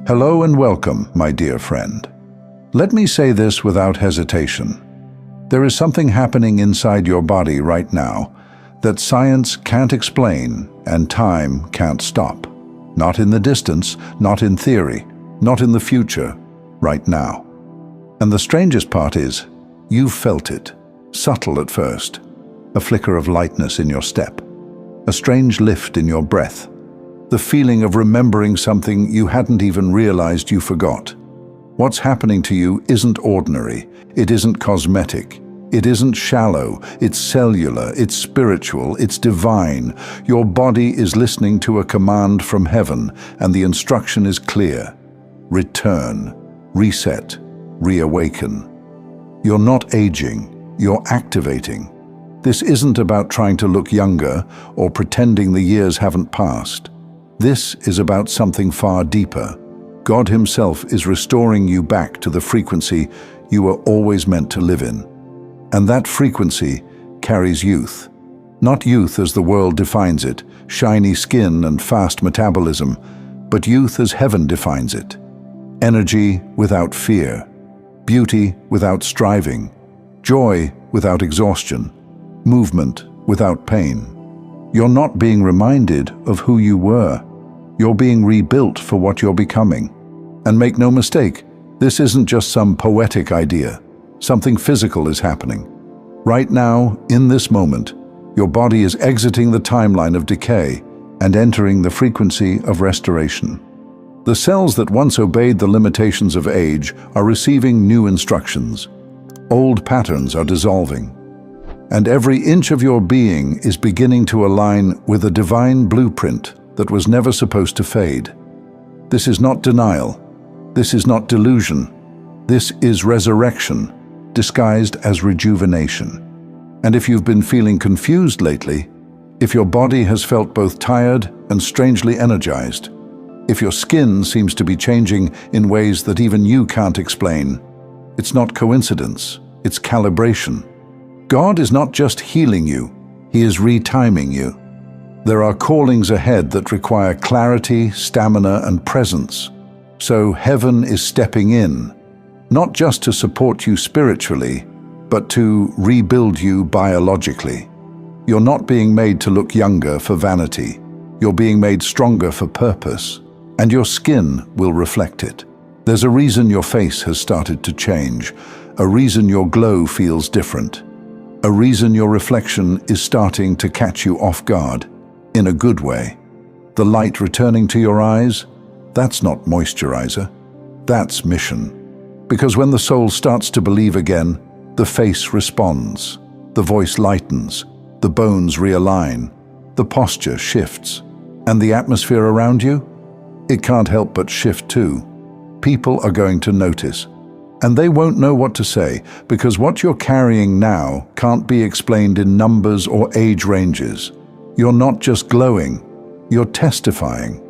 Hello and welcome, my dear friend. Let me say this without hesitation. There is something happening inside your body right now that science can't explain and time can't stop. Not in the distance, not in theory, not in the future, right now. And the strangest part is, you've felt it, subtle at first, a flicker of lightness in your step, a strange lift in your breath, the feeling of remembering something you hadn't even realized you forgot. What's happening to you isn't ordinary, it isn't cosmetic, it isn't shallow, it's cellular, it's spiritual, it's divine. Your body is listening to a command from heaven, and the instruction is clear. Return, reset, reawaken. You're not aging, you're activating. This isn't about trying to look younger or pretending the years haven't passed. This is about something far deeper. God Himself is restoring you back to the frequency you were always meant to live in. And that frequency carries youth. Not youth as the world defines it, shiny skin and fast metabolism, but youth as heaven defines it. Energy without fear, beauty without striving, joy without exhaustion, movement without pain. You're not being reminded of who you were. You're being rebuilt for what you're becoming. And make no mistake, this isn't just some poetic idea. Something physical is happening. Right now, in this moment, your body is exiting the timeline of decay and entering the frequency of restoration. The cells that once obeyed the limitations of age are receiving new instructions. Old patterns are dissolving. And every inch of your being is beginning to align with a divine blueprint that was never supposed to fade. This is not denial. This is not delusion. This is resurrection, disguised as rejuvenation. And if you've been feeling confused lately, if your body has felt both tired and strangely energized, if your skin seems to be changing in ways that even you can't explain, it's not coincidence, it's calibration. God is not just healing you, He is retiming you. There are callings ahead that require clarity, stamina, and presence. So heaven is stepping in, not just to support you spiritually, but to rebuild you biologically. You're not being made to look younger for vanity. You're being made stronger for purpose, and your skin will reflect it. There's a reason your face has started to change, a reason your glow feels different. A reason your reflection is starting to catch you off guard, in a good way. The light returning to your eyes, that's not moisturizer, that's mission. Because when the soul starts to believe again, the face responds, the voice lightens, the bones realign, the posture shifts, and the atmosphere around you, it can't help but shift too. People are going to notice. And they won't know what to say, because what you're carrying now can't be explained in numbers or age ranges. You're not just glowing, you're testifying.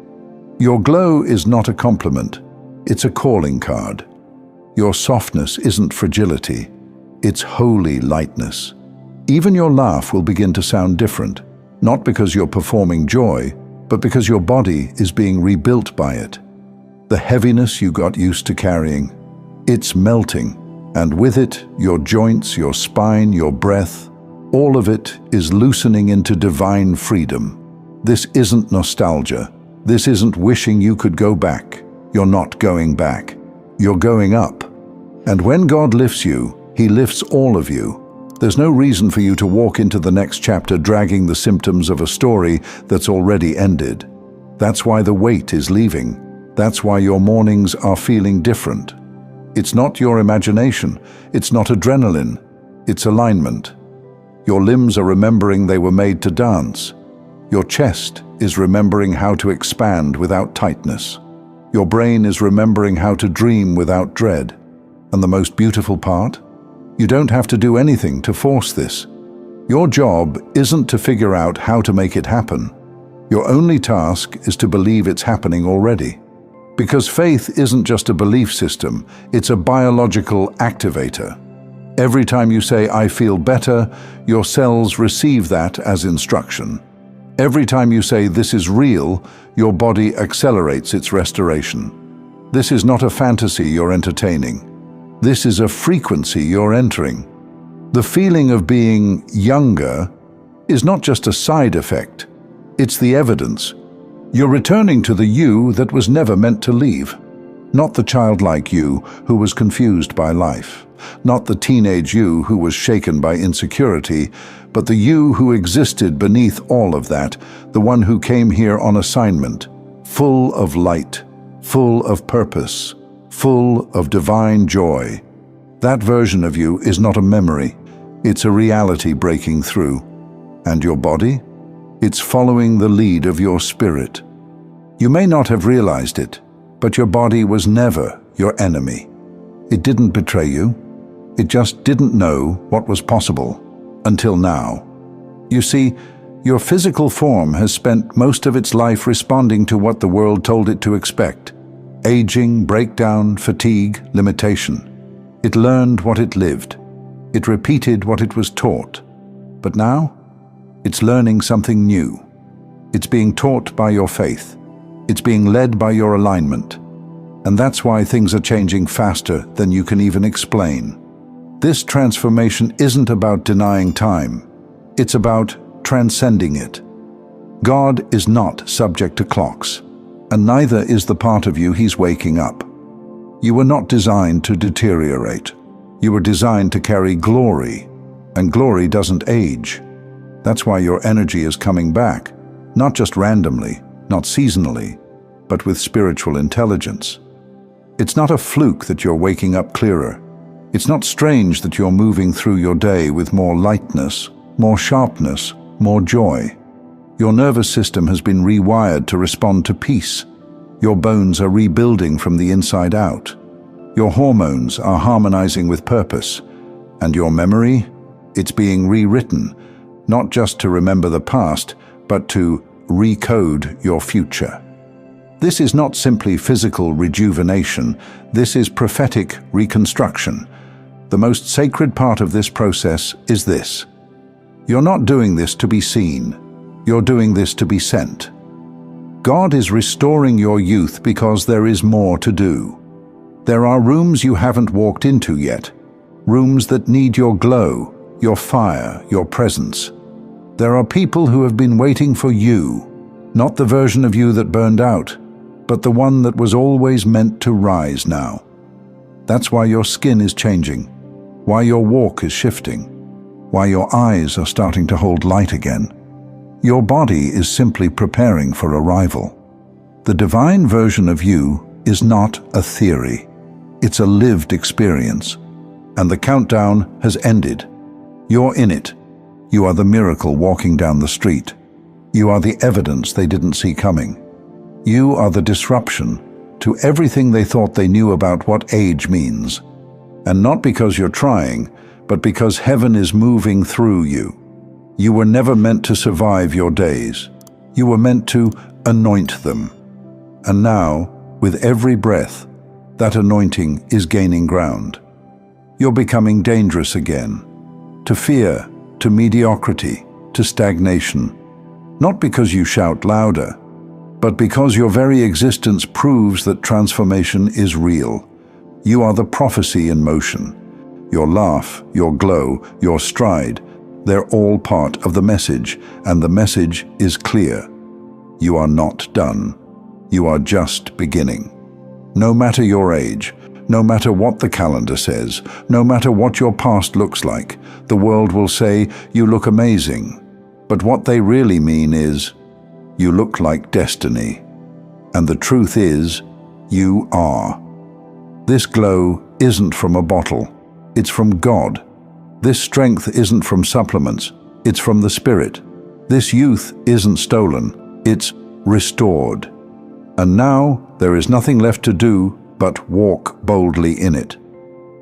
Your glow is not a compliment, it's a calling card. Your softness isn't fragility, it's holy lightness. Even your laugh will begin to sound different, not because you're performing joy, but because your body is being rebuilt by it. The heaviness you got used to carrying, it's melting, and with it, your joints, your spine, your breath, all of it is loosening into divine freedom. This isn't nostalgia. This isn't wishing you could go back. You're not going back. You're going up. And when God lifts you, He lifts all of you. There's no reason for you to walk into the next chapter dragging the symptoms of a story that's already ended. That's why the weight is leaving. That's why your mornings are feeling different. It's not your imagination, it's not adrenaline, it's alignment. Your limbs are remembering they were made to dance. Your chest is remembering how to expand without tightness. Your brain is remembering how to dream without dread. And the most beautiful part? You don't have to do anything to force this. Your job isn't to figure out how to make it happen. Your only task is to believe it's happening already. Because faith isn't just a belief system, it's a biological activator. Every time you say, "I feel better," your cells receive that as instruction. Every time you say, "This is real," your body accelerates its restoration. This is not a fantasy you're entertaining. This is a frequency you're entering. The feeling of being younger is not just a side effect, it's the evidence. You're returning to the you that was never meant to leave. Not the childlike you who was confused by life. Not the teenage you who was shaken by insecurity, but the you who existed beneath all of that, the one who came here on assignment, full of light, full of purpose, full of divine joy. That version of you is not a memory, it's a reality breaking through. And your body? It's following the lead of your spirit. You may not have realized it, but your body was never your enemy. It didn't betray you. It just didn't know what was possible until now. You see, your physical form has spent most of its life responding to what the world told it to expect. Aging, breakdown, fatigue, limitation. It learned what it lived. It repeated what it was taught. But now, it's learning something new. It's being taught by your faith. It's being led by your alignment. And that's why things are changing faster than you can even explain. This transformation isn't about denying time. It's about transcending it. God is not subject to clocks, and neither is the part of you he's waking up. You were not designed to deteriorate. You were designed to carry glory, and glory doesn't age. That's why your energy is coming back, not just randomly, not seasonally, but with spiritual intelligence. It's not a fluke that you're waking up clearer. It's not strange that you're moving through your day with more lightness, more sharpness, more joy. Your nervous system has been rewired to respond to peace. Your bones are rebuilding from the inside out. Your hormones are harmonizing with purpose. And your memory? It's being rewritten, not just to remember the past, but to recode your future. This is not simply physical rejuvenation, this is prophetic reconstruction. The most sacred part of this process is this. You're not doing this to be seen, you're doing this to be sent. God is restoring your youth because there is more to do. There are rooms you haven't walked into yet, rooms that need your glow, your fire, your presence. There are people who have been waiting for you, not the version of you that burned out, but the one that was always meant to rise now. That's why your skin is changing, why your walk is shifting, why your eyes are starting to hold light again. Your body is simply preparing for arrival. The divine version of you is not a theory, it's a lived experience. And the countdown has ended. You're in it. You are the miracle walking down the street. You are the evidence they didn't see coming. You are the disruption to everything they thought they knew about what age means. And not because you're trying, but because heaven is moving through you. You were never meant to survive your days. You were meant to anoint them. And now, with every breath, that anointing is gaining ground. You're becoming dangerous again. To fear, to mediocrity, to stagnation. Not because you shout louder, but because your very existence proves that transformation is real. You are the prophecy in motion. Your laugh, your glow, your stride, they're all part of the message, and the message is clear. You are not done. You are just beginning. No matter your age, no matter what the calendar says, no matter what your past looks like, the world will say, you look amazing. But what they really mean is, you look like destiny. And the truth is, you are. This glow isn't from a bottle, it's from God. This strength isn't from supplements, it's from the Spirit. This youth isn't stolen, it's restored. And now there is nothing left to do but walk boldly in it.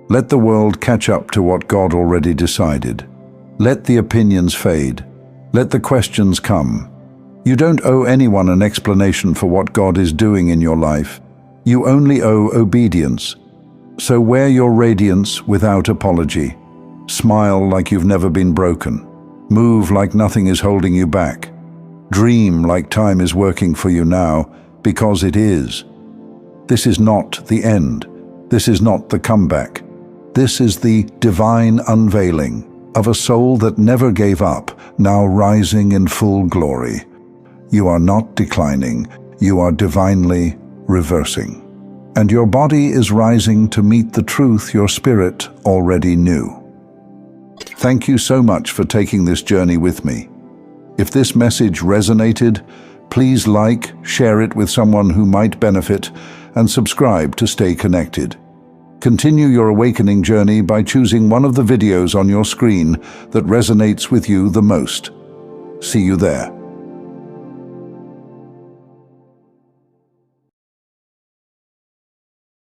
Let the world catch up to what God already decided. Let the opinions fade. Let the questions come. You don't owe anyone an explanation for what God is doing in your life. You only owe obedience. So wear your radiance without apology. Smile like you've never been broken. Move like nothing is holding you back. Dream like time is working for you now, because it is. This is not the end. This is not the comeback. This is the divine unveiling of a soul that never gave up, now rising in full glory. You are not declining, you are divinely reversing. And your body is rising to meet the truth your spirit already knew. Thank you so much for taking this journey with me. If this message resonated, please like, share it with someone who might benefit, and subscribe to stay connected. Continue your awakening journey by choosing one of the videos on your screen that resonates with you the most. See you there.